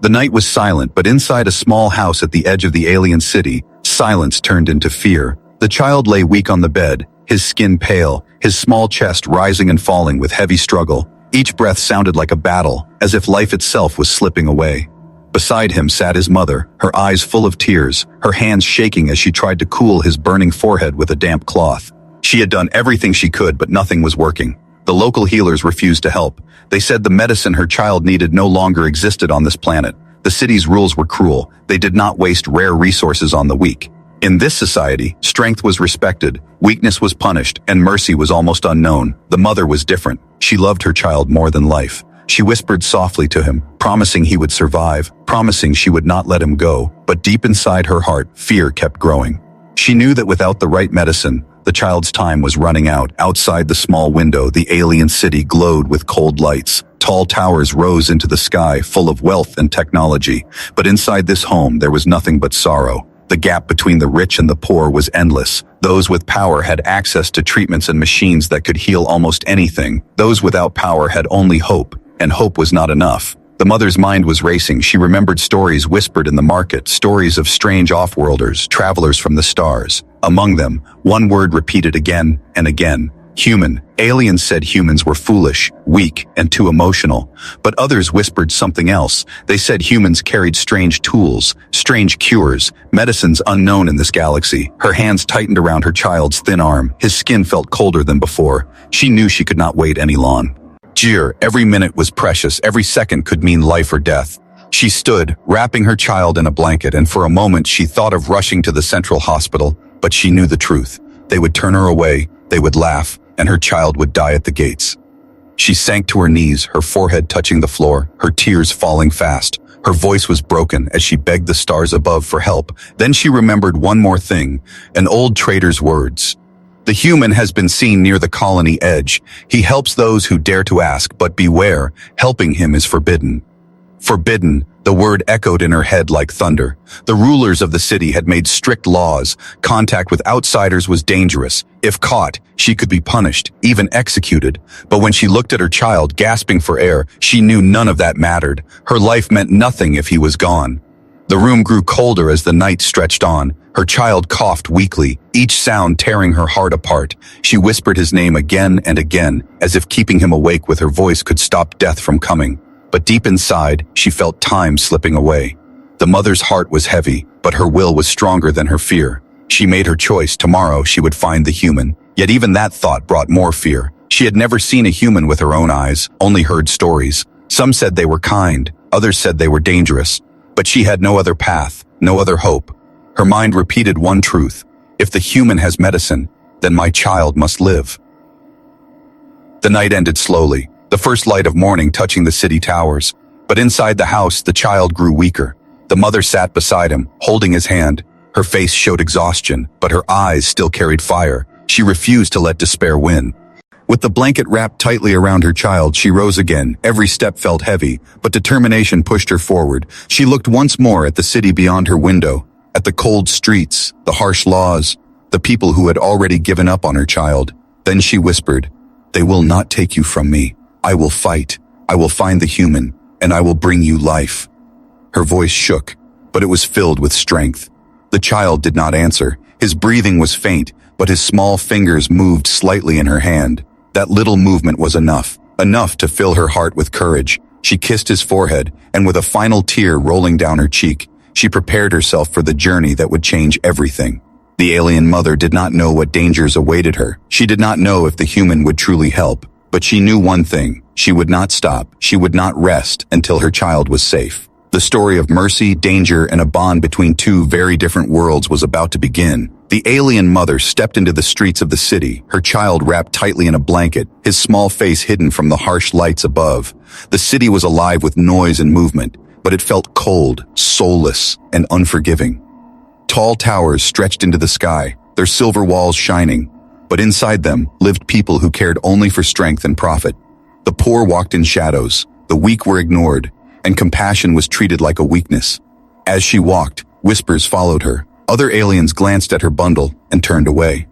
The night was silent, but inside a small house at the edge of the alien city, silence turned into fear. The child lay weak on the bed, his skin pale, his small chest rising and falling with heavy struggle. Each breath sounded like a battle, as if life itself was slipping away. Beside him sat his mother, her eyes full of tears, her hands shaking as she tried to cool his burning forehead with a damp cloth. She had done everything she could, but nothing was working. The local healers refused to help. They said the medicine her child needed no longer existed on this planet. The city's rules were cruel. They did not waste rare resources on the weak. In this society, strength was respected, weakness was punished, and mercy was almost unknown. The mother was different. She loved her child more than life. She whispered softly to him, promising he would survive, promising she would not let him go. But deep inside her heart, fear kept growing. She knew that without the right medicine, the child's time was running out. Outside the small window, the alien city glowed with cold lights. Tall towers rose into the sky, full of wealth and technology. But inside this home, there was nothing but sorrow. The gap between the rich and the poor was endless. Those with power had access to treatments and machines that could heal almost anything. Those without power had only hope, and hope was not enough. The mother's mind was racing. She remembered stories whispered in the market, stories of strange off-worlders, travelers from the stars. Among them, one word repeated again and again: human. Aliens said humans were foolish, weak, and too emotional. But others whispered something else. They said humans carried strange tools, strange cures, medicines unknown in this galaxy. Her hands tightened around her child's thin arm. His skin felt colder than before. She knew she could not wait any longer. Every minute was precious. Every second could mean life or death. She stood, wrapping her child in a blanket, and for a moment she thought of rushing to the central hospital, but she knew the truth. They would turn her away, they would laugh, and her child would die at the gates. She sank to her knees, her forehead touching the floor, her tears falling fast. Her voice was broken as she begged the stars above for help. Then she remembered one more thing, an old trader's words. The human has been seen near the colony edge. He helps those who dare to ask, but beware, helping him is forbidden. Forbidden, the word echoed in her head like thunder. The rulers of the city had made strict laws. Contact with outsiders was dangerous. If caught, she could be punished, even executed. But when she looked at her child gasping for air, she knew none of that mattered. Her life meant nothing if he was gone. The room grew colder as the night stretched on. Her child coughed weakly, each sound tearing her heart apart. She whispered his name again and again, as if keeping him awake with her voice could stop death from coming. But deep inside, she felt time slipping away. The mother's heart was heavy, but her will was stronger than her fear. She made her choice. Tomorrow she would find the human. Yet even that thought brought more fear. She had never seen a human with her own eyes, only heard stories. Some said they were kind, others said they were dangerous. But she had no other path, no other hope. Her mind repeated one truth: if the human has medicine, then my child must live. The night ended slowly, the first light of morning touching the city towers. But inside the house, the child grew weaker. The mother sat beside him, holding his hand. Her face showed exhaustion, but her eyes still carried fire. She refused to let despair win. With the blanket wrapped tightly around her child, she rose again. Every step felt heavy, but determination pushed her forward. She looked once more at the city beyond her window, at the cold streets, the harsh laws, the people who had already given up on her child. Then she whispered, "They will not take you from me. I will fight. I will find the human, and I will bring you life." Her voice shook, but it was filled with strength. The child did not answer. His breathing was faint, but his small fingers moved slightly in her hand. That little movement was enough to fill her heart with courage. She kissed his forehead, and with a final tear rolling down her cheek, she prepared herself for the journey that would change everything. The alien mother did not know what dangers awaited her. She did not know if the human would truly help, but she knew one thing: she would not stop, she would not rest until her child was safe. The story of mercy, danger, and a bond between two very different worlds was about to begin. The alien mother stepped into the streets of the city, her child wrapped tightly in a blanket, his small face hidden from the harsh lights above. The city was alive with noise and movement, but it felt cold, soulless, and unforgiving. Tall towers stretched into the sky, their silver walls shining, but inside them lived people who cared only for strength and profit. The poor walked in shadows, the weak were ignored, and compassion was treated like a weakness. As she walked, whispers followed her. Other aliens glanced at her bundle and turned away.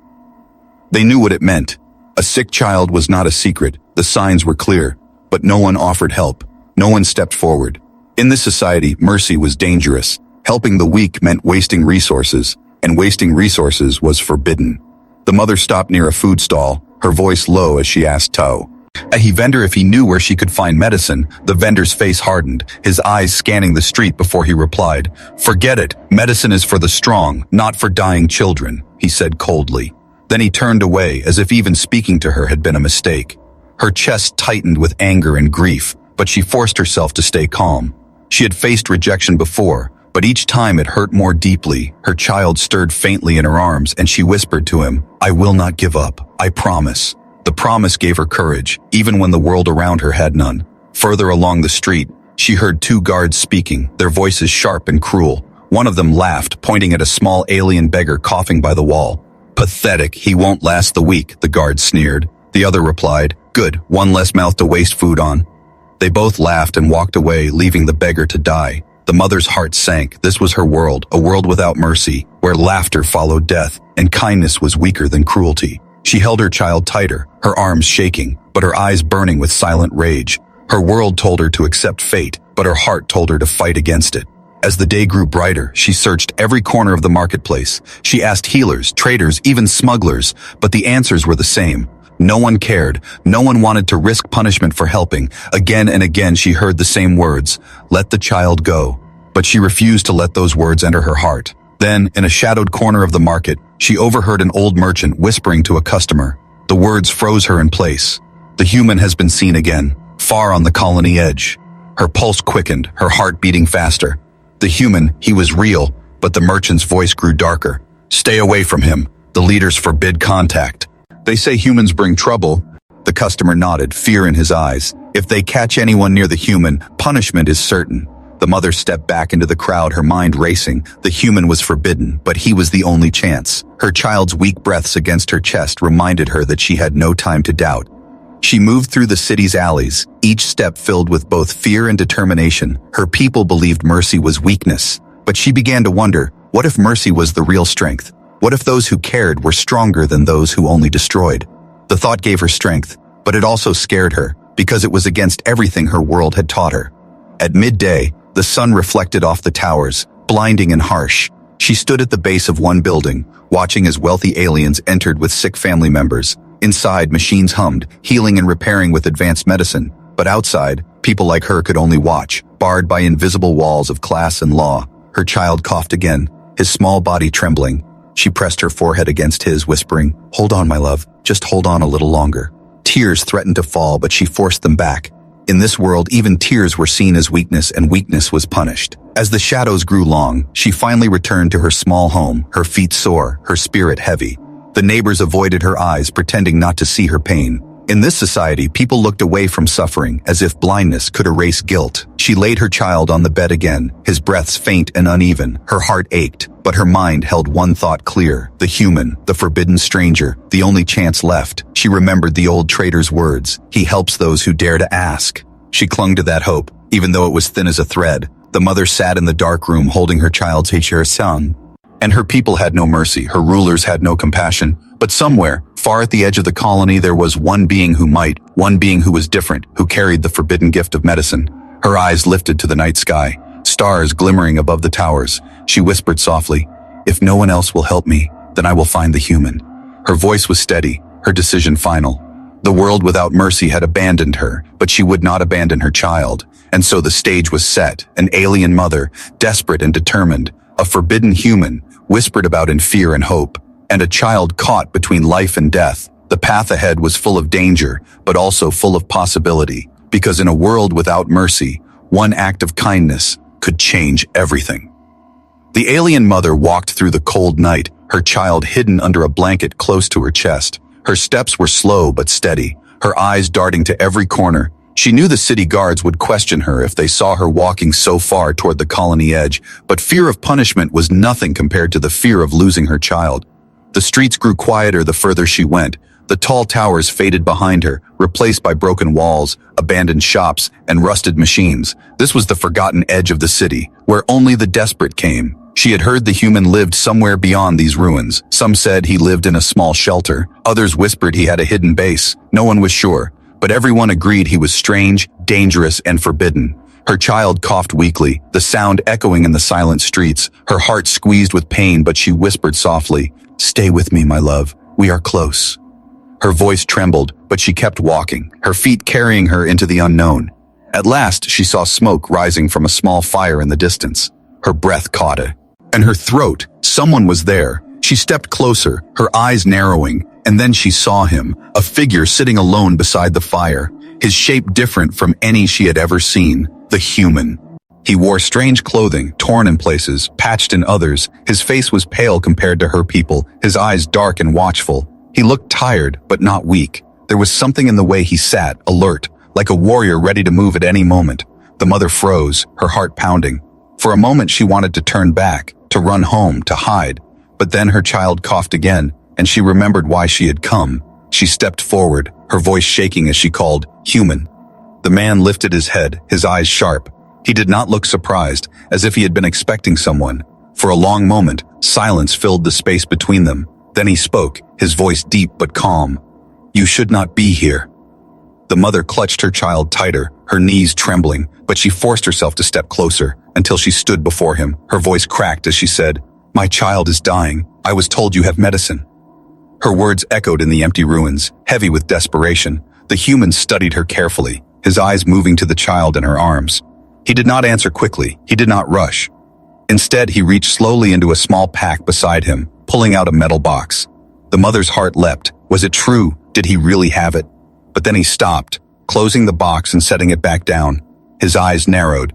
They knew what it meant. A sick child was not a secret. The signs were clear, but no one offered help. No one stepped forward. In this society, mercy was dangerous. Helping the weak meant wasting resources, and wasting resources was forbidden. The mother stopped near a food stall, her voice low as she asked Tao, a vendor, if he knew where she could find medicine. The vendor's face hardened, his eyes scanning the street before he replied, "Forget it. Medicine is for the strong, not for dying children," he said coldly. Then he turned away, as if even speaking to her had been a mistake. Her chest tightened with anger and grief, but she forced herself to stay calm. She had faced rejection before, but each time it hurt more deeply. Her child stirred faintly in her arms, and she whispered to him, "I will not give up. I promise." The promise gave her courage, even when the world around her had none. Further along the street, she heard two guards speaking, their voices sharp and cruel. One of them laughed, pointing at a small alien beggar coughing by the wall. "Pathetic, he won't last the week," the guard sneered. The other replied, "Good, one less mouth to waste food on." They both laughed and walked away, leaving the beggar to die. The mother's heart sank. This was her world, a world without mercy, where laughter followed death, and kindness was weaker than cruelty. She held her child tighter, her arms shaking, but her eyes burning with silent rage. Her world told her to accept fate, but her heart told her to fight against it. As the day grew brighter, she searched every corner of the marketplace. She asked healers, traders, even smugglers, but the answers were the same. No one cared. No one wanted to risk punishment for helping. Again and again she heard the same words, "Let the child go." But she refused to let those words enter her heart. Then, in a shadowed corner of the market, she overheard an old merchant whispering to a customer. The words froze her in place. "The human has been seen again, far on the colony edge." Her pulse quickened, her heart beating faster. The human, he was real, but the merchant's voice grew darker. "Stay away from him. The leaders forbid contact. They say humans bring trouble." The customer nodded, fear in his eyes. "If they catch anyone near the human, punishment is certain." The mother stepped back into the crowd, her mind racing. The human was forbidden, but he was the only chance. Her child's weak breaths against her chest reminded her that she had no time to doubt. She moved through the city's alleys, each step filled with both fear and determination. Her people believed mercy was weakness, but she began to wonder, what if mercy was the real strength? What if those who cared were stronger than those who only destroyed? The thought gave her strength, but it also scared her, because it was against everything her world had taught her. At midday, the sun reflected off the towers, blinding and harsh. She stood at the base of one building, watching as wealthy aliens entered with sick family members. Inside, machines hummed, healing and repairing with advanced medicine. But outside, people like her could only watch, barred by invisible walls of class and law. Her child coughed again, his small body trembling. She pressed her forehead against his, whispering, "Hold on, my love, just hold on a little longer." Tears threatened to fall, but she forced them back. In this world, even tears were seen as weakness, and weakness was punished. As the shadows grew long, she finally returned to her small home, her feet sore, her spirit heavy. The neighbors avoided her eyes, pretending not to see her pain. In this society, people looked away from suffering, as if blindness could erase guilt. She laid her child on the bed again, his breaths faint and uneven. Her heart ached, but her mind held one thought clear: the human, the forbidden stranger, the only chance left. She remembered the old trader's words, "He helps those who dare to ask." She clung to that hope, even though it was thin as a thread. The mother sat in the dark room holding her child's HFY. And her people had no mercy, her rulers had no compassion. But somewhere, far at the edge of the colony, there was one being who might, one being who was different, who carried the forbidden gift of medicine. Her eyes lifted to the night sky, stars glimmering above the towers. She whispered softly, "If no one else will help me, then I will find the human." Her voice was steady, her decision final. The world without mercy had abandoned her, but she would not abandon her child. And so the stage was set, an alien mother, desperate and determined, a forbidden human, whispered about in fear and hope, and a child caught between life and death. The path ahead was full of danger, but also full of possibility, because in a world without mercy, one act of kindness could change everything. The alien mother walked through the cold night, her child hidden under a blanket close to her chest. Her steps were slow but steady, her eyes darting to every corner. She knew the city guards would question her if they saw her walking so far toward the colony edge, but fear of punishment was nothing compared to the fear of losing her child. The streets grew quieter the further she went. The tall towers faded behind her, replaced by broken walls, abandoned shops, and rusted machines. This was the forgotten edge of the city, where only the desperate came. She had heard the human lived somewhere beyond these ruins. Some said he lived in a small shelter. Others whispered he had a hidden base. No one was sure, but everyone agreed he was strange, dangerous, and forbidden. Her child coughed weakly, the sound echoing in the silent streets. Her heart squeezed with pain, but she whispered softly, "Stay with me, my love. We are close." Her voice trembled, but she kept walking, her feet carrying her into the unknown. At last, she saw smoke rising from a small fire in the distance. Her breath caught it. And her throat, someone was there. She stepped closer, her eyes narrowing, and then she saw him, a figure sitting alone beside the fire, his shape different from any she had ever seen, the human. He wore strange clothing, torn in places, patched in others. His face was pale compared to her people, his eyes dark and watchful. He looked tired, but not weak. There was something in the way he sat, alert, like a warrior ready to move at any moment. The mother froze, her heart pounding. For a moment she wanted to turn back, to run home, to hide. But then her child coughed again, and she remembered why she had come. She stepped forward, her voice shaking as she called, "Human." The man lifted his head, his eyes sharp. He did not look surprised, as if he had been expecting someone. For a long moment, silence filled the space between them. Then he spoke, his voice deep but calm. "You should not be here." The mother clutched her child tighter, her knees trembling, but she forced herself to step closer, until she stood before him. Her voice cracked as she said, "My child is dying. I was told you have medicine." Her words echoed in the empty ruins, heavy with desperation. The human studied her carefully, his eyes moving to the child in her arms. He did not answer quickly, he did not rush. Instead, he reached slowly into a small pack beside him, pulling out a metal box. The mother's heart leapt. Was it true? Did he really have it? But then he stopped, closing the box and setting it back down. His eyes narrowed.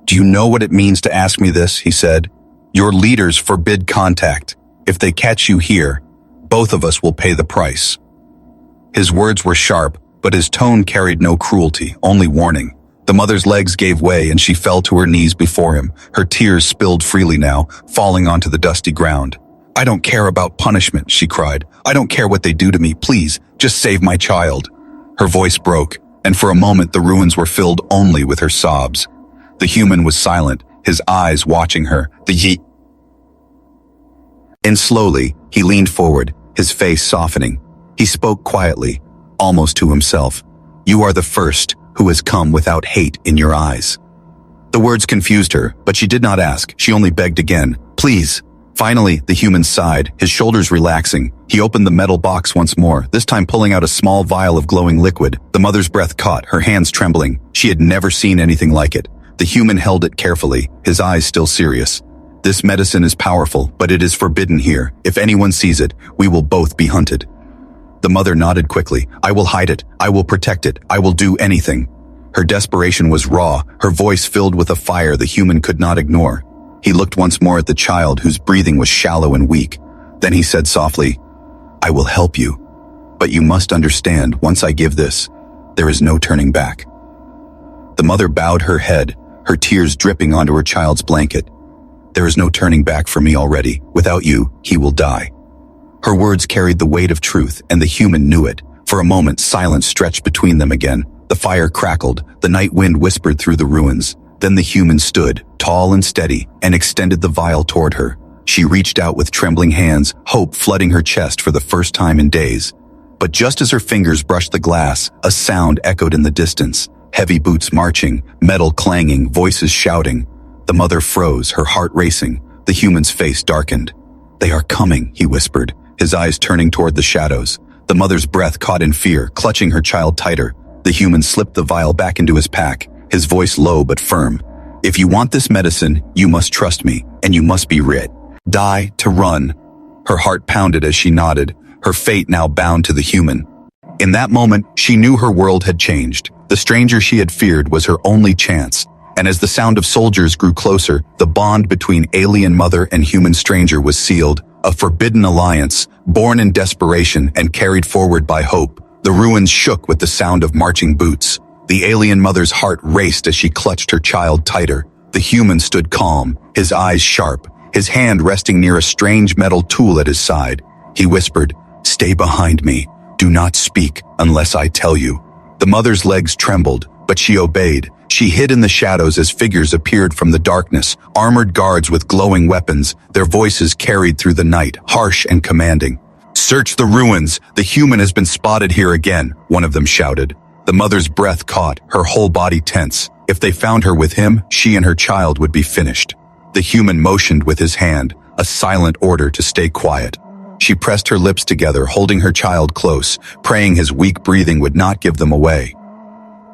"Do you know what it means to ask me this?" he said. "Your leaders forbid contact. If they catch you here, both of us will pay the price." His words were sharp, but his tone carried no cruelty, only warning. The mother's legs gave way and she fell to her knees before him. Her tears spilled freely now, falling onto the dusty ground. "I don't care about punishment," she cried. "I don't care what they do to me. Please, just save my child." Her voice broke, and for a moment the ruins were filled only with her sobs. The human was silent, his eyes watching her. And slowly, he leaned forward, his face softening. He spoke quietly, almost to himself. "You are the first who has come without hate in your eyes." The words confused her, but she did not ask. She only begged again, "Please." Finally, the human sighed, his shoulders relaxing. He opened the metal box once more, this time pulling out a small vial of glowing liquid. The mother's breath caught, her hands trembling. She had never seen anything like it. The human held it carefully, his eyes still serious. "This medicine is powerful, but it is forbidden here. If anyone sees it, we will both be hunted." The mother nodded quickly. "I will hide it. I will protect it. I will do anything." Her desperation was raw, her voice filled with a fire the human could not ignore. He looked once more at the child whose breathing was shallow and weak. Then he said softly, "I will help you. But you must understand, once I give this, there is no turning back." The mother bowed her head, her tears dripping onto her child's blanket. "There is no turning back for me already. Without you, he will die." Her words carried the weight of truth, and the human knew it. For a moment, silence stretched between them again. The fire crackled, the night wind whispered through the ruins. Then the human stood, tall and steady, and extended the vial toward her. She reached out with trembling hands, hope flooding her chest for the first time in days. But just as her fingers brushed the glass, a sound echoed in the distance. Heavy boots marching, metal clanging, voices shouting. The mother froze, her heart racing. The human's face darkened. "They are coming," he whispered, his eyes turning toward the shadows. The mother's breath caught in fear, clutching her child tighter. The human slipped the vial back into his pack, his voice low but firm. "If you want this medicine, you must trust me, and you must be rid. Die to run." Her heart pounded as she nodded, her fate now bound to the human. In that moment, she knew her world had changed. The stranger she had feared was her only chance. And as the sound of soldiers grew closer, the bond between alien mother and human stranger was sealed, a forbidden alliance, born in desperation and carried forward by hope. The ruins shook with the sound of marching boots. The alien mother's heart raced as she clutched her child tighter. The human stood calm, his eyes sharp, his hand resting near a strange metal tool at his side. He whispered, "Stay behind me. Do not speak unless I tell you." The mother's legs trembled, but she obeyed. She hid in the shadows as figures appeared from the darkness, armored guards with glowing weapons, their voices carried through the night, harsh and commanding. "Search the ruins! The human has been spotted here again," one of them shouted. The mother's breath caught, her whole body tense. If they found her with him, she and her child would be finished. The human motioned with his hand, a silent order to stay quiet. She pressed her lips together, holding her child close, praying his weak breathing would not give them away.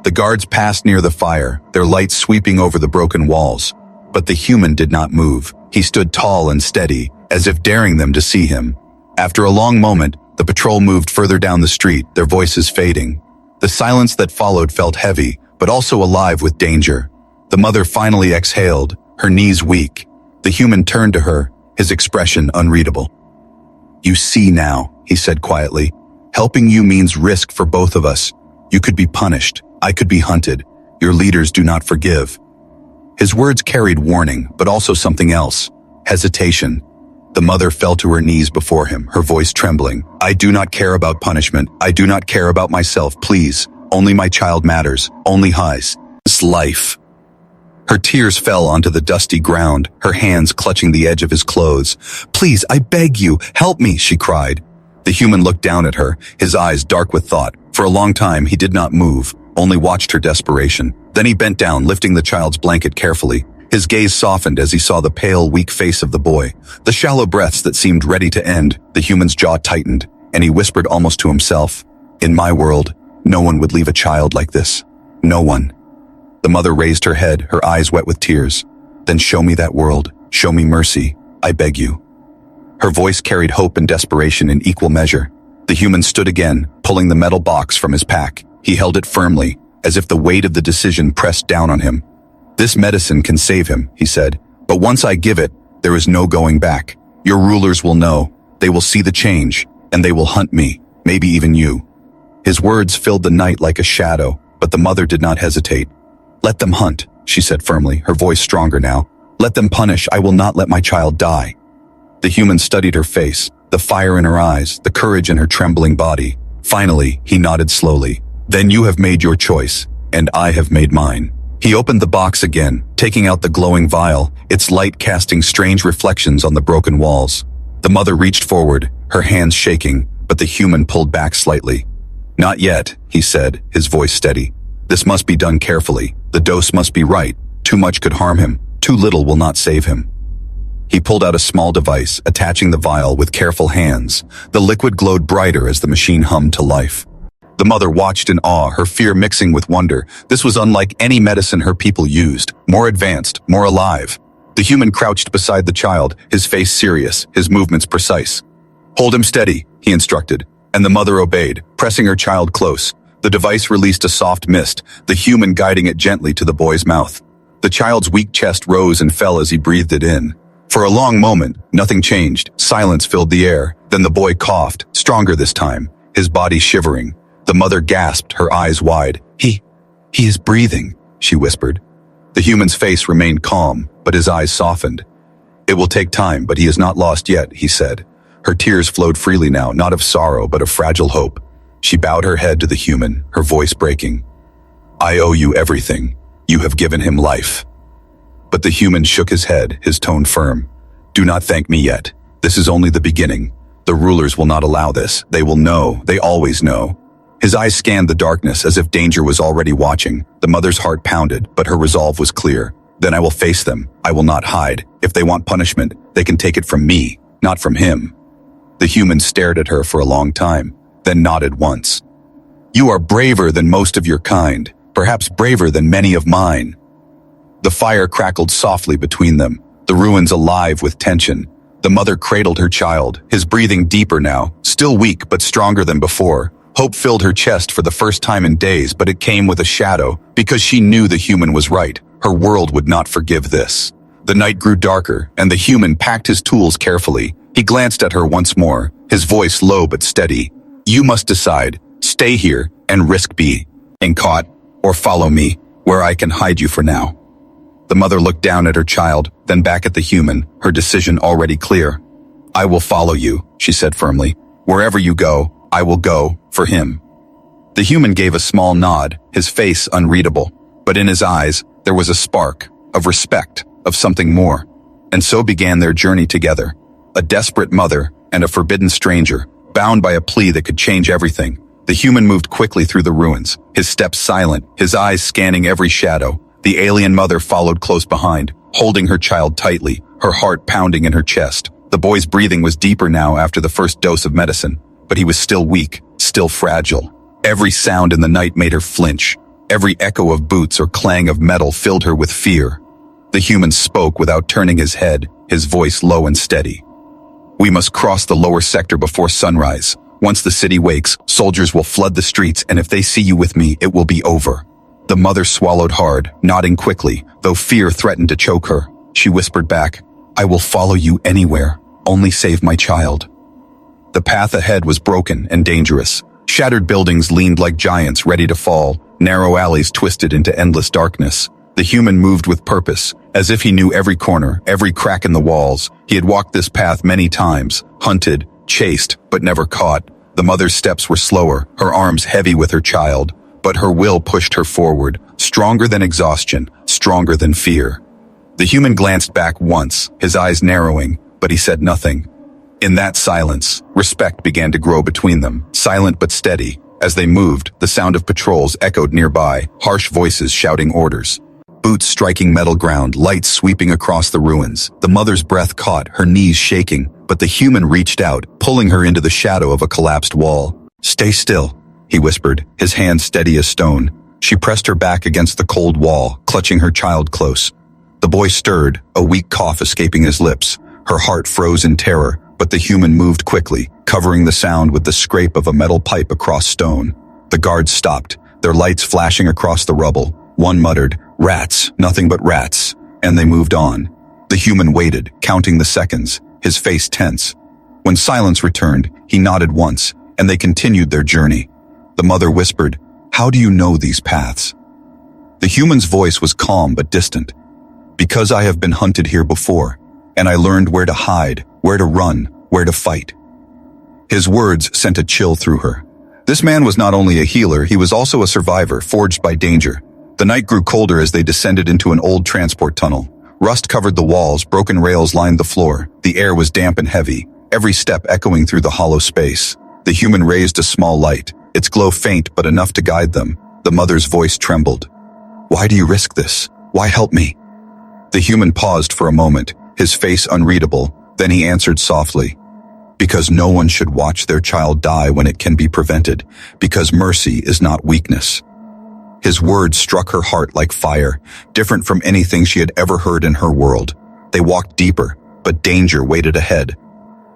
The guards passed near the fire, their light sweeping over the broken walls. But the human did not move. He stood tall and steady, as if daring them to see him. After a long moment, the patrol moved further down the street, their voices fading. The silence that followed felt heavy, but also alive with danger. The mother finally exhaled, her knees weak. The human turned to her, his expression unreadable. "You see now," he said quietly. "Helping you means risk for both of us. You could be punished. I could be hunted. Your leaders do not forgive." His words carried warning, but also something else. Hesitation. The mother fell to her knees before him, her voice trembling. "I do not care about punishment. I do not care about myself, please. Only my child matters. Only his life." Her tears fell onto the dusty ground, her hands clutching the edge of his clothes. "Please, I beg you, help me," she cried. The human looked down at her, his eyes dark with thought. For a long time he did not move, only watched her desperation. Then he bent down, lifting the child's blanket carefully. His gaze softened as he saw the pale, weak face of the boy. The shallow breaths that seemed ready to end. The human's jaw tightened, and he whispered almost to himself, "In my world, no one would leave a child like this. No one." The mother raised her head, her eyes wet with tears. "Then show me that world. Show me mercy. I beg you." Her voice carried hope and desperation in equal measure. The human stood again, pulling the metal box from his pack. He held it firmly, as if the weight of the decision pressed down on him. "This medicine can save him," he said. "But once I give it, there is no going back. Your rulers will know. They will see the change, and they will hunt me, maybe even you." His words filled the night like a shadow, but the mother did not hesitate. "Let them hunt," she said firmly, her voice stronger now. "Let them punish. I will not let my child die." The human studied her face, the fire in her eyes, the courage in her trembling body. Finally, he nodded slowly. "Then you have made your choice, and I have made mine." He opened the box again, taking out the glowing vial, its light casting strange reflections on the broken walls. The mother reached forward, her hands shaking, but the human pulled back slightly. "Not yet," he said, his voice steady. "This must be done carefully. The dose must be right. Too much could harm him. Too little will not save him." He pulled out a small device, attaching the vial with careful hands. The liquid glowed brighter as the machine hummed to life. The mother watched in awe, her fear mixing with wonder. This was unlike any medicine her people used, more advanced, more alive. The human crouched beside the child, his face serious, his movements precise. "Hold him steady," he instructed, and the mother obeyed, pressing her child close. The device released a soft mist, the human guiding it gently to the boy's mouth. The child's weak chest rose and fell as he breathed it in. For a long moment, nothing changed. Silence filled the air. Then the boy coughed, stronger this time, his body shivering. The mother gasped, her eyes wide. He is breathing," she whispered. The human's face remained calm, but his eyes softened. "It will take time, but he is not lost yet," he said. Her tears flowed freely now, not of sorrow, but of fragile hope. She bowed her head to the human, her voice breaking. "I owe you everything. You have given him life." But the human shook his head, his tone firm. "Do not thank me yet. This is only the beginning. The rulers will not allow this. They will know. They always know." His eyes scanned the darkness as if danger was already watching. The mother's heart pounded, but her resolve was clear. "Then I will face them. I will not hide. If they want punishment, they can take it from me, not from him." The human stared at her for a long time, then nodded once. "You are braver than most of your kind, perhaps braver than many of mine." The fire crackled softly between them, the ruins alive with tension. The mother cradled her child, his breathing deeper now, still weak but stronger than before. Hope filled her chest for the first time in days, but it came with a shadow, because she knew the human was right. Her world would not forgive this. The night grew darker, and the human packed his tools carefully. He glanced at her once more, his voice low but steady. "You must decide. Stay here and risk being caught, or follow me, where I can hide you for now." The mother looked down at her child, then back at the human, her decision already clear. "I will follow you," she said firmly. "Wherever you go, I will go, for him." The human gave a small nod, his face unreadable, but in his eyes, there was a spark, of respect, of something more. And so began their journey together. A desperate mother and a forbidden stranger, bound by a plea that could change everything. The human moved quickly through the ruins, his steps silent, his eyes scanning every shadow. The alien mother followed close behind, holding her child tightly, her heart pounding in her chest. The boy's breathing was deeper now after the first dose of medicine, but he was still weak, still fragile. Every sound in the night made her flinch. Every echo of boots or clang of metal filled her with fear. The human spoke without turning his head, his voice low and steady. "We must cross the lower sector before sunrise. Once the city wakes, soldiers will flood the streets, and if they see you with me, it will be over." The mother swallowed hard, nodding quickly, though fear threatened to choke her. She whispered back, "I will follow you anywhere. Only save my child." The path ahead was broken and dangerous. Shattered buildings leaned like giants ready to fall. Narrow alleys twisted into endless darkness. The human moved with purpose, as if he knew every corner, every crack in the walls. He had walked this path many times, hunted, chased, but never caught. The mother's steps were slower, her arms heavy with her child, but her will pushed her forward, stronger than exhaustion, stronger than fear. The human glanced back once, his eyes narrowing, but he said nothing. In that silence, respect began to grow between them, silent but steady. As they moved, the sound of patrols echoed nearby, harsh voices shouting orders. Boots striking metal ground, lights sweeping across the ruins. The mother's breath caught, her knees shaking, but the human reached out, pulling her into the shadow of a collapsed wall. "Stay still," he whispered, his hand steady as stone. She pressed her back against the cold wall, clutching her child close. The boy stirred, a weak cough escaping his lips. Her heart froze in terror, but the human moved quickly, covering the sound with the scrape of a metal pipe across stone. The guards stopped, their lights flashing across the rubble. One muttered, "Rats, nothing but rats," and they moved on. The human waited, counting the seconds, his face tense. When silence returned, he nodded once, and they continued their journey. The mother whispered, "How do you know these paths?" The human's voice was calm but distant. "Because I have been hunted here before, and I learned where to hide, where to run, where to fight." His words sent a chill through her. This man was not only a healer, he was also a survivor, forged by danger. The night grew colder as they descended into an old transport tunnel. Rust covered the walls, broken rails lined the floor. The air was damp and heavy, every step echoing through the hollow space. The human raised a small light, its glow faint but enough to guide them. The mother's voice trembled. "Why do you risk this? Why help me?" The human paused for a moment, his face unreadable, then he answered softly, "Because no one should watch their child die when it can be prevented, because mercy is not weakness." His words struck her heart like fire, different from anything she had ever heard in her world. They walked deeper, but danger waited ahead.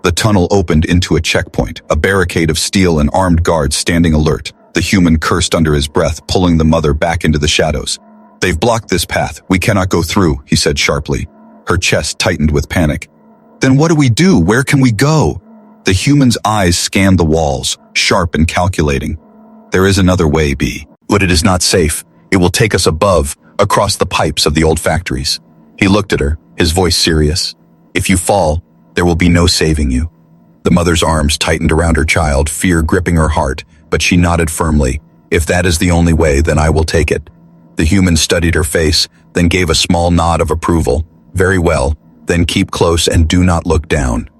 The tunnel opened into a checkpoint, a barricade of steel and armed guards standing alert. The human cursed under his breath, pulling the mother back into the shadows. "They've blocked this path. We cannot go through," he said sharply. Her chest tightened with panic. "Then what do we do? Where can we go?" The human's eyes scanned the walls, sharp and calculating. "There is another way, B. But it is not safe. It will take us above, across the pipes of the old factories." He looked at her, his voice serious. "If you fall, there will be no saving you." The mother's arms tightened around her child, fear gripping her heart, but she nodded firmly. "If that is the only way, then I will take it." The human studied her face, then gave a small nod of approval. "Very well, then keep close and do not look down."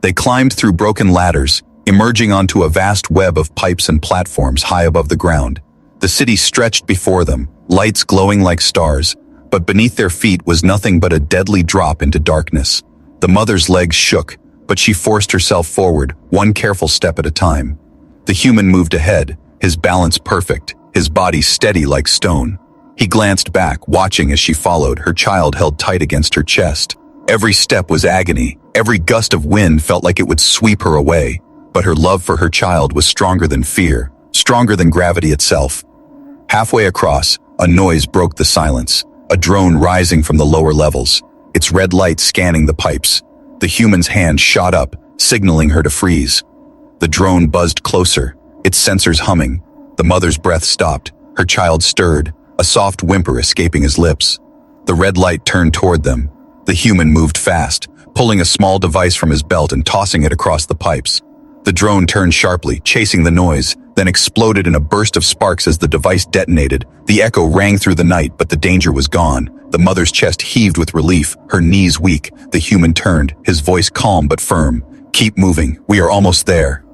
They climbed through broken ladders, emerging onto a vast web of pipes and platforms high above the ground. The city stretched before them, lights glowing like stars, but beneath their feet was nothing but a deadly drop into darkness. The mother's legs shook, but she forced herself forward, one careful step at a time. The human moved ahead, his balance perfect, his body steady like stone. He glanced back, watching as she followed, her child held tight against her chest. Every step was agony, every gust of wind felt like it would sweep her away, but her love for her child was stronger than fear, stronger than gravity itself. Halfway across, a noise broke the silence, a drone rising from the lower levels, its red light scanning the pipes. The human's hand shot up, signaling her to freeze. The drone buzzed closer, its sensors humming. The mother's breath stopped, her child stirred, a soft whimper escaping his lips. The red light turned toward them. The human moved fast, pulling a small device from his belt and tossing it across the pipes. The drone turned sharply, chasing the noise, then exploded in a burst of sparks as the device detonated. The echo rang through the night, but the danger was gone. The mother's chest heaved with relief, her knees weak. The human turned, his voice calm but firm. "Keep moving, we are almost there."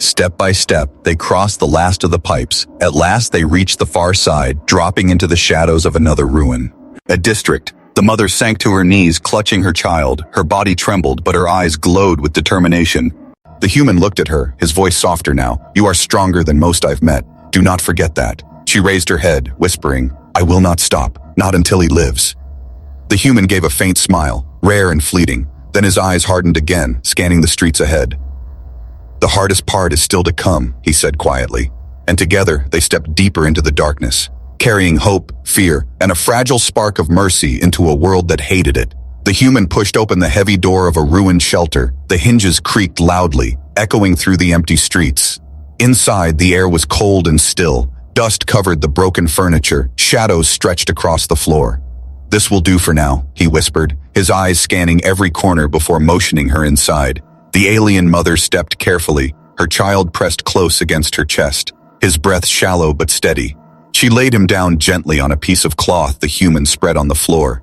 Step by step, they crossed the last of the pipes. At last they reached the far side, dropping into the shadows of another ruin. A district. The mother sank to her knees, clutching her child. Her body trembled, but her eyes glowed with determination. The human looked at her, his voice softer now. "You are stronger than most I've met. Do not forget that." She raised her head, whispering, "I will not stop, not until he lives." The human gave a faint smile, rare and fleeting. Then his eyes hardened again, scanning the streets ahead. "The hardest part is still to come," he said quietly. And together, they stepped deeper into the darkness, carrying hope, fear, and a fragile spark of mercy into a world that hated it. The human pushed open the heavy door of a ruined shelter. The hinges creaked loudly, echoing through the empty streets. Inside, the air was cold and still. Dust covered the broken furniture. Shadows stretched across the floor. "This will do for now," he whispered, his eyes scanning every corner before motioning her inside. The alien mother stepped carefully, her child pressed close against her chest, his breath shallow but steady. She laid him down gently on a piece of cloth the human spread on the floor.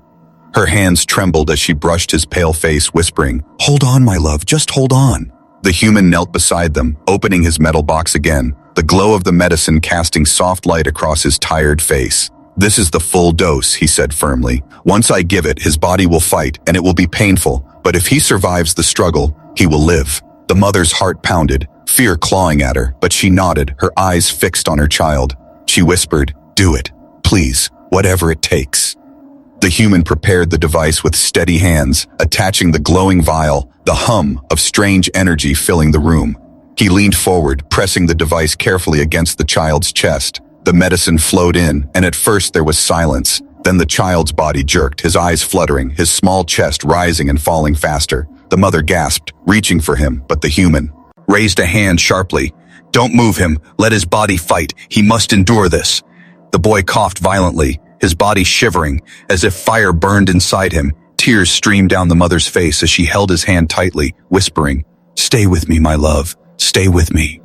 Her hands trembled as she brushed his pale face, whispering, "Hold on, my love, just hold on." The human knelt beside them, opening his metal box again, the glow of the medicine casting soft light across his tired face. "This is the full dose," he said firmly. "Once I give it, his body will fight, and it will be painful, but if he survives the struggle, he will live." The mother's heart pounded, fear clawing at her, but she nodded, her eyes fixed on her child. She whispered, "Do it, please, whatever it takes." The human prepared the device with steady hands, attaching the glowing vial, the hum of strange energy filling the room. He leaned forward, pressing the device carefully against the child's chest. The medicine flowed in, and at first there was silence. Then the child's body jerked, his eyes fluttering, his small chest rising and falling faster. The mother gasped, reaching for him, but the human raised a hand sharply. "Don't move him. Let his body fight. He must endure this." The boy coughed violently, his body shivering, as if fire burned inside him. Tears streamed down the mother's face as she held his hand tightly, whispering, "Stay with me, my love. Stay with me."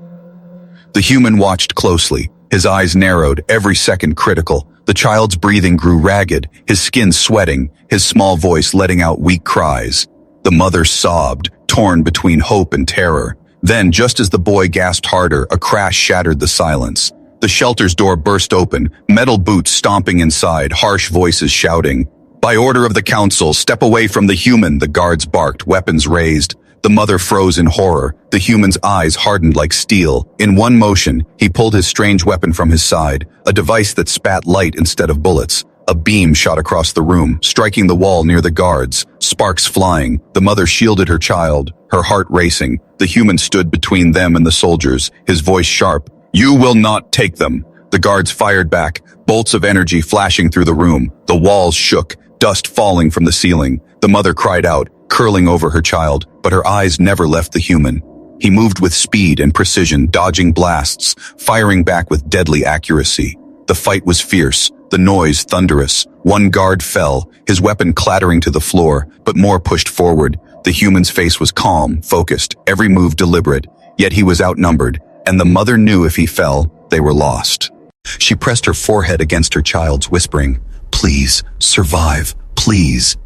The human watched closely, his eyes narrowed, every second critical. The child's breathing grew ragged, his skin sweating, his small voice letting out weak cries. The mother sobbed, torn between hope and terror. Then, just as the boy gasped harder, a crash shattered the silence. The shelter's door burst open, metal boots stomping inside, harsh voices shouting. "By order of the council, step away from the human," the guards barked, weapons raised. The mother froze in horror, the human's eyes hardened like steel. In one motion, he pulled his strange weapon from his side, a device that spat light instead of bullets. A beam shot across the room, striking the wall near the guards, sparks flying. The mother shielded her child, her heart racing. The human stood between them and the soldiers, his voice sharp. "You will not take them." The guards fired back, bolts of energy flashing through the room. The walls shook, dust falling from the ceiling. The mother cried out, curling over her child, but her eyes never left the human. He moved with speed and precision, dodging blasts, firing back with deadly accuracy. The fight was fierce, the noise thunderous. One guard fell, his weapon clattering to the floor, but more pushed forward. The human's face was calm, focused, every move deliberate, yet he was outnumbered, and the mother knew if he fell, they were lost. She pressed her forehead against her child's, whispering, "Please, survive, please."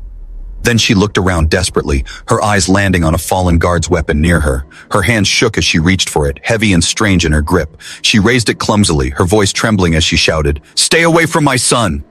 Then she looked around desperately, her eyes landing on a fallen guard's weapon near her. Her hand shook as she reached for it, heavy and strange in her grip. She raised it clumsily, her voice trembling as she shouted, "Stay away from my son!"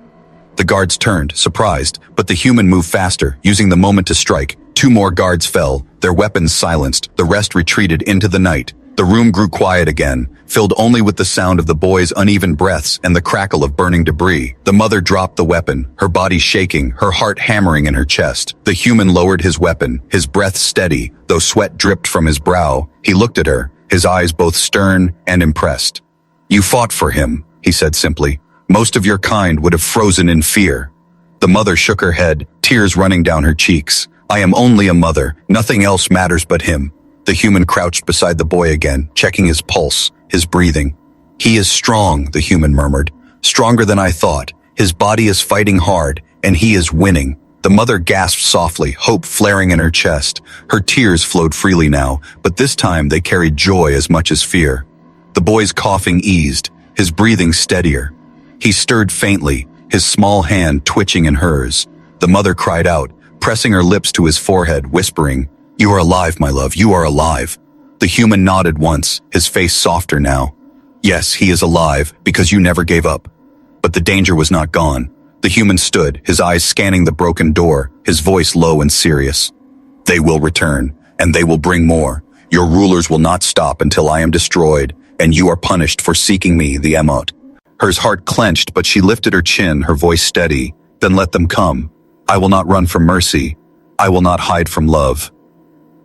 The guards turned, surprised, but the human moved faster, using the moment to strike. 2 more guards fell, their weapons silenced, the rest retreated into the night. The room grew quiet again, filled only with the sound of the boy's uneven breaths and the crackle of burning debris. The mother dropped the weapon, her body shaking, her heart hammering in her chest. The human lowered his weapon, his breath steady, though sweat dripped from his brow. He looked at her, his eyes both stern and impressed. "You fought for him," he said simply. "Most of your kind would have frozen in fear." The mother shook her head, tears running down her cheeks. "I am only a mother, nothing else matters but him." The human crouched beside the boy again, checking his pulse, his breathing. "He is strong," the human murmured. "Stronger than I thought. His body is fighting hard, and he is winning." The mother gasped softly, hope flaring in her chest. Her tears flowed freely now, but this time they carried joy as much as fear. The boy's coughing eased, his breathing steadier. He stirred faintly, his small hand twitching in hers. The mother cried out, pressing her lips to his forehead, whispering, "You are alive, my love, you are alive." The human nodded once, his face softer now. Yes, he is alive, because you never gave up. But the danger was not gone. The human stood, his eyes scanning the broken door, his voice low and serious. They will return, and they will bring more. Your rulers will not stop until I am destroyed, and you are punished for seeking me, the Emot. Her heart clenched, but she lifted her chin, her voice steady. Then let them come. I will not run from mercy. I will not hide from love.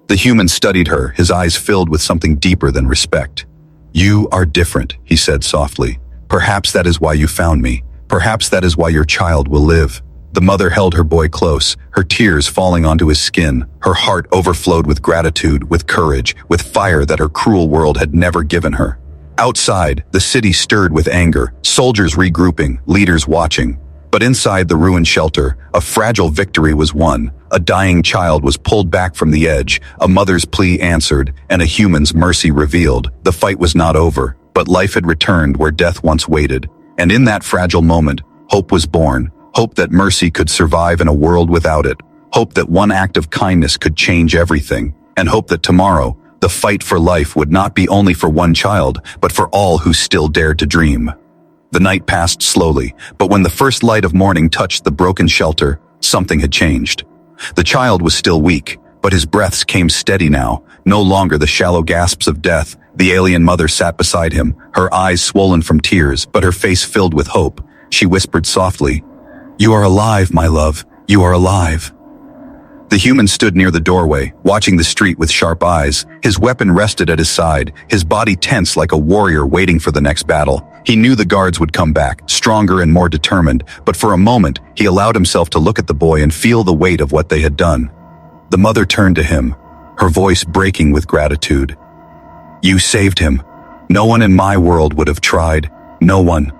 The human studied her, his eyes filled with something deeper than respect. You are different, he said softly. Perhaps that is why you found me. Perhaps that is why your child will live. The mother held her boy close, her tears falling onto his skin. Her heart overflowed with gratitude, with courage, with fire that her cruel world had never given her. Outside, the city stirred with anger, soldiers regrouping, leaders watching. But inside the ruined shelter, a fragile victory was won. A dying child was pulled back from the edge, a mother's plea answered, and a human's mercy revealed. The fight was not over, but life had returned where death once waited. And in that fragile moment, hope was born. Hope that mercy could survive in a world without it. Hope that one act of kindness could change everything. And hope that tomorrow, the fight for life would not be only for one child, but for all who still dared to dream. The night passed slowly, but when the first light of morning touched the broken shelter, something had changed. The child was still weak, but his breaths came steady now, no longer the shallow gasps of death. The alien mother sat beside him, her eyes swollen from tears, but her face filled with hope. She whispered softly, "You are alive, my love. You are alive." The human stood near the doorway, watching the street with sharp eyes. His weapon rested at his side, his body tense like a warrior waiting for the next battle. He knew the guards would come back, stronger and more determined, but for a moment, he allowed himself to look at the boy and feel the weight of what they had done. The mother turned to him, her voice breaking with gratitude. "You saved him. No one in my world would have tried. No one."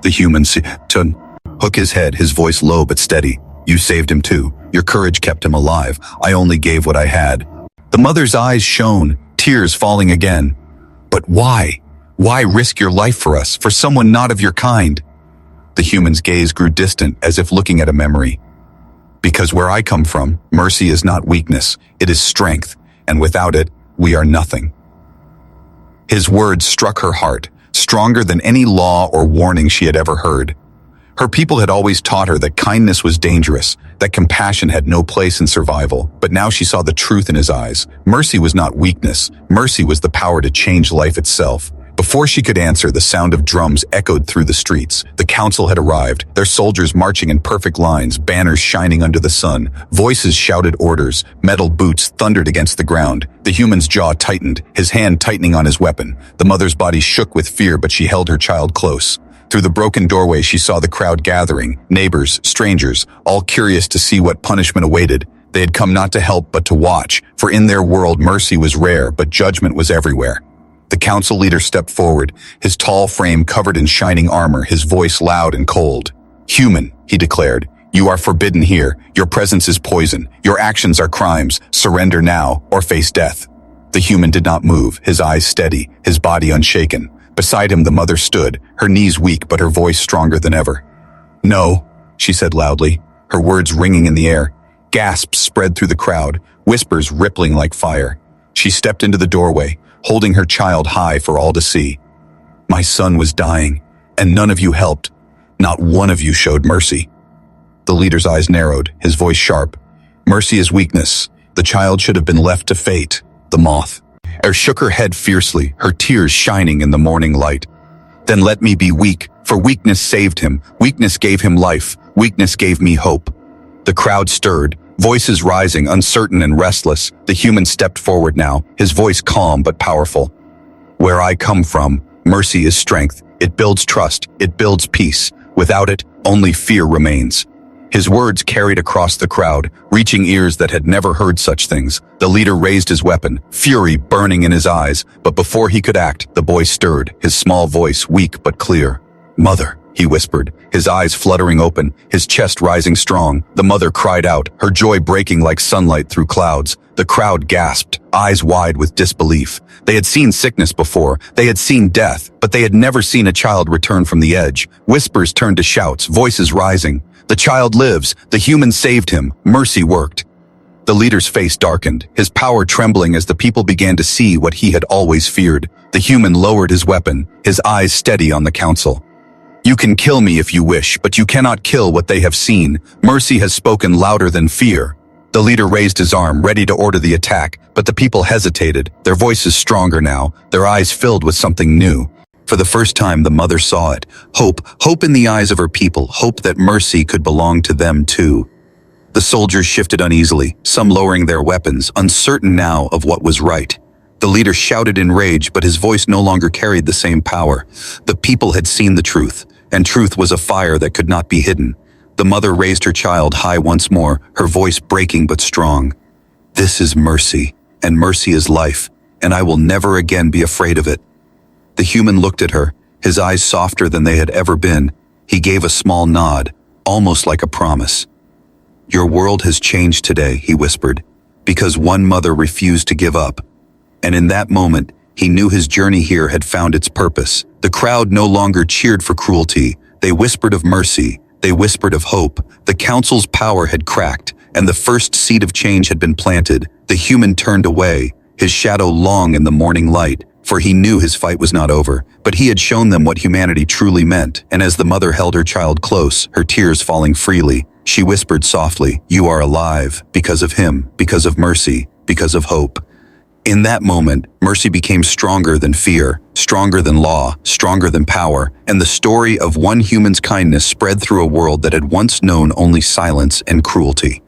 The human to hook his head, his voice low but steady. "You saved him too. Your courage kept him alive. I only gave what I had." The mother's eyes shone, tears falling again. "But why? Why risk your life for us, for someone not of your kind?" The human's gaze grew distant, as if looking at a memory. "Because where I come from, mercy is not weakness, it is strength, and without it, we are nothing." His words struck her heart, stronger than any law or warning she had ever heard. Her people had always taught her that kindness was dangerous, that compassion had no place in survival, but now she saw the truth in his eyes. Mercy was not weakness, mercy was the power to change life itself. Before she could answer, the sound of drums echoed through the streets. The council had arrived, their soldiers marching in perfect lines, banners shining under the sun. Voices shouted orders, metal boots thundered against the ground. The human's jaw tightened, his hand tightening on his weapon. The mother's body shook with fear, but she held her child close. Through the broken doorway, she saw the crowd gathering, neighbors, strangers, all curious to see what punishment awaited. They had come not to help, but to watch, for in their world mercy was rare, but judgment was everywhere. The council leader stepped forward, his tall frame covered in shining armor, his voice loud and cold. "Human," he declared, "you are forbidden here. Your presence is poison. Your actions are crimes. Surrender now, or face death." The human did not move, his eyes steady, his body unshaken. Beside him, the mother stood, her knees weak but her voice stronger than ever. "No," she said loudly, her words ringing in the air. Gasps spread through the crowd, whispers rippling like fire. She stepped into the doorway, holding her child high for all to see. "My son was dying, and none of you helped. Not one of you showed mercy." The leader's eyes narrowed, his voice sharp. "Mercy is weakness. The child should have been left to fate." The moth shook her head fiercely, her tears shining in the morning light. "Then let me be weak, for weakness saved him. Weakness gave him life. Weakness gave me hope." The crowd stirred, voices rising, uncertain and restless. The human stepped forward now, his voice calm but powerful. "Where I come from, mercy is strength. It builds trust. It builds peace. Without it, only fear remains." His words carried across the crowd, reaching ears that had never heard such things. The leader raised his weapon, fury burning in his eyes, but before he could act, the boy stirred, his small voice weak but clear. "Mother," he whispered, his eyes fluttering open, his chest rising strong. The mother cried out, her joy breaking like sunlight through clouds. The crowd gasped, eyes wide with disbelief. They had seen sickness before, they had seen death, but they had never seen a child return from the edge. Whispers turned to shouts, voices rising. "The child lives, the human saved him, mercy worked." The leader's face darkened, his power trembling as the people began to see what he had always feared. The human lowered his weapon, his eyes steady on the council. You can kill me if you wish, but you cannot kill what they have seen. Mercy has spoken louder than fear. The leader raised his arm, ready to order the attack, but the people hesitated, their voices stronger now, their eyes filled with something new. For the first time, the mother saw it. Hope in the eyes of her people, hope that mercy could belong to them too. The soldiers shifted uneasily, some lowering their weapons, uncertain now of what was right. The leader shouted in rage, but his voice no longer carried the same power. The people had seen the truth, and truth was a fire that could not be hidden. The mother raised her child high once more, her voice breaking but strong. This is mercy, and mercy is life, and I will never again be afraid of it. The human looked at her, his eyes softer than they had ever been. He gave a small nod, almost like a promise. Your world has changed today, he whispered, because one mother refused to give up. And in that moment, he knew his journey here had found its purpose. The crowd no longer cheered for cruelty. They whispered of mercy. They whispered of hope. The council's power had cracked, and the first seed of change had been planted. The human turned away, his shadow long in the morning light, for he knew his fight was not over. But he had shown them what humanity truly meant, and as the mother held her child close, her tears falling freely, she whispered softly, "You are alive, because of him, because of mercy, because of hope." In that moment, mercy became stronger than fear, stronger than law, stronger than power, and the story of one human's kindness spread through a world that had once known only silence and cruelty.